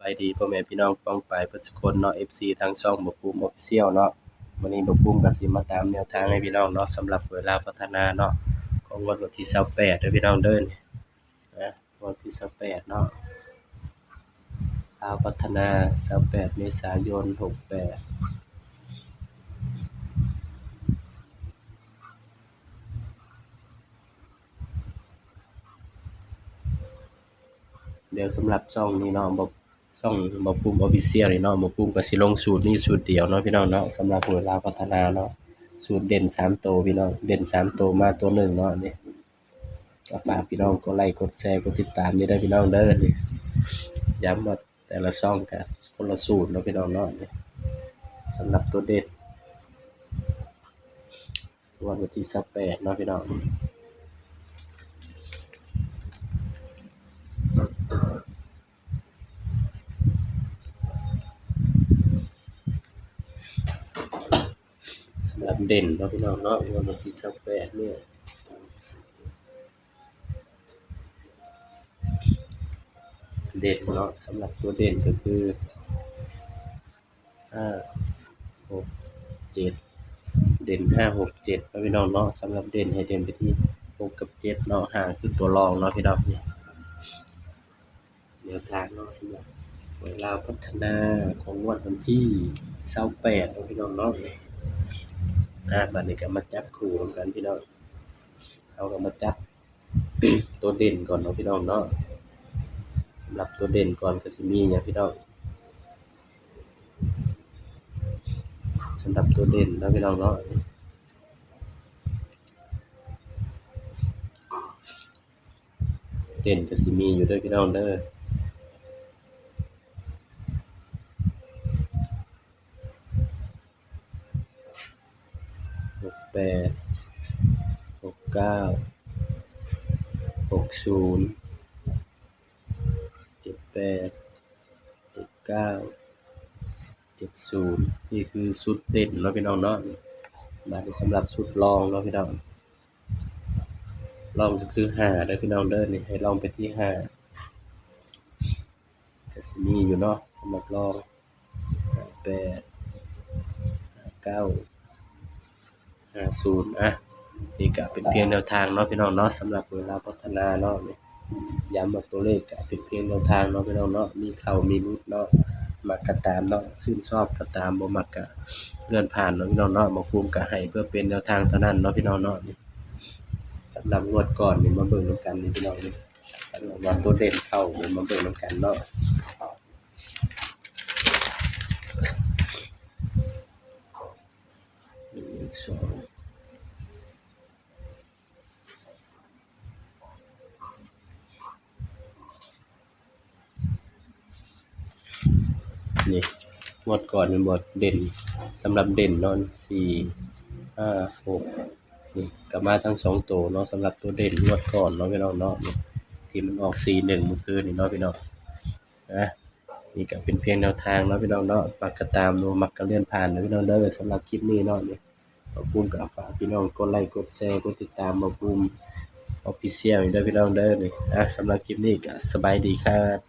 ไปดีพ่อแม่พี่น้องป้องปายเบิดซุคนเนาะ FC ทางช่องบ่ภูมิ Official เนาะวันนี้บ่ภูมิก็สิมาตามแนวทางให้พี่น้องเนาะสำหรับเวลาพัฒนาเนาะของงวดวันที่28เด้อพี่น้องเด้อนี่นะวันที่28เนาะลาวพัฒนา28เมษายน68เดี๋ยวสำหรับช่องนี้เนาะช่องบ่ภูมิ Official นี่เนาะบ่ภูมิก็สิลงสูตรนี้สูตรเดียวเนาะพี่น้องเนาะสำหรับเวลาพัฒนาเนาะสูตรเด่น3ตัวพี่น้องเด่น3ตัวมาตัวหนึ่งเนาะนี่ ก็ฝากพี่น้องกดไลค์กดแชร์กดติดตามนี่เด้อพี่น้องเด้อนี่ย้ำว่าแต่ละช่องก็คนละสูตรเนาะพี่น้องเนาะนี่สำหรับตัวเด็ดวันที่28เนาะพี่น้องสำหรับเด่นเนาะพี่น้องเนาะวันที่28เนี่ยเด่นเนาะสำหรับตัวเด่นก็คือ5 6 7เด่น5 6 7เนาะพี่น้องเนาะสำหรับเด่นให้เด่นไปที่6กับ7เนาะห่างคือตัวรองเนาะพี่น้องนี่แนวทางเนาะสำหรับเวลาพัฒนาของงวดวันที่28เนาะพี่น้องเนาะบัดนี้ก็มาจับคู่นำกันพี่น้องเราก็มาจับ ตัวเด่นก่อนเนาะพี่น้องเนาะสำหรับตัวเด่นก่อนก็สิมีหยังพี่น้องสำหรับตัวเด่นเนาะพี่น้องเนาะเด่นก็สิมีอยู่เด้อพี่น้องเด้อ68 69 60 78 79 70นี่คือชุดเด่นเนาะพี่น้องเนาะบัดนี้สำหรับชุดรองเนาะพี่น้องรองก็คือ5เด้อพี่น้องเด้อนี่ให้รองไปที่5ก็สิมีอยู่เนาะสำหรับรอง58 59 50นี่ก็เป็นเพียงแนวทางเนาะพี่น้องเนาะสำหรับเวลาพัฒนาเนาะนี่ย้ำว่าตัวเลขก็เป็นเพียงแนวทางเนาะพี่น้องเนาะมีเข้ามีหลุดเนาะมักก็ตามเนาะชื่นชอบก็ตามบ่มักก็เลื่อนผ่านเนาะพี่น้องเนาะบ่ภูมิก็ให้เพื่อเป็นแนวทางเท่านั้นเนาะพี่น้องเนาะนี่สำหรับงวดก่อนนี่มาเบิ่งนำกันนี่พี่น้องนี่สำหรับว่าตัวเด่นเข้านี่มาเบิ่งนำกันเนาะ1 2นี่งวดก่อนมันบ่เด่นสำหรับเด่นเนาะ4 5 6นี่ก็มาทั้ง2ตัวเนาะสำหรับตัวเด่นงวดก่อนเนาะพี่น้องเนาะนี่ที่มันออก41เมื่อคืนนี่เนาะพี่น้องนี่ก็เป็นเพียงแนวทางเนาะพี่น้องเนาะมักก็ตามบ่มักก็เลื่อนผ่านเนาะพี่น้องเด้อสำหรับคลิปนี้เนาะนี่บ่ภูมิก็ฝากพี่น้องกดไลค์กดแชร์กดติดตามบ่ภูมิ Official นี่เด้อพี่น้องเด้อนี่สำหรับคลิปนี้ก็สบายดีครับ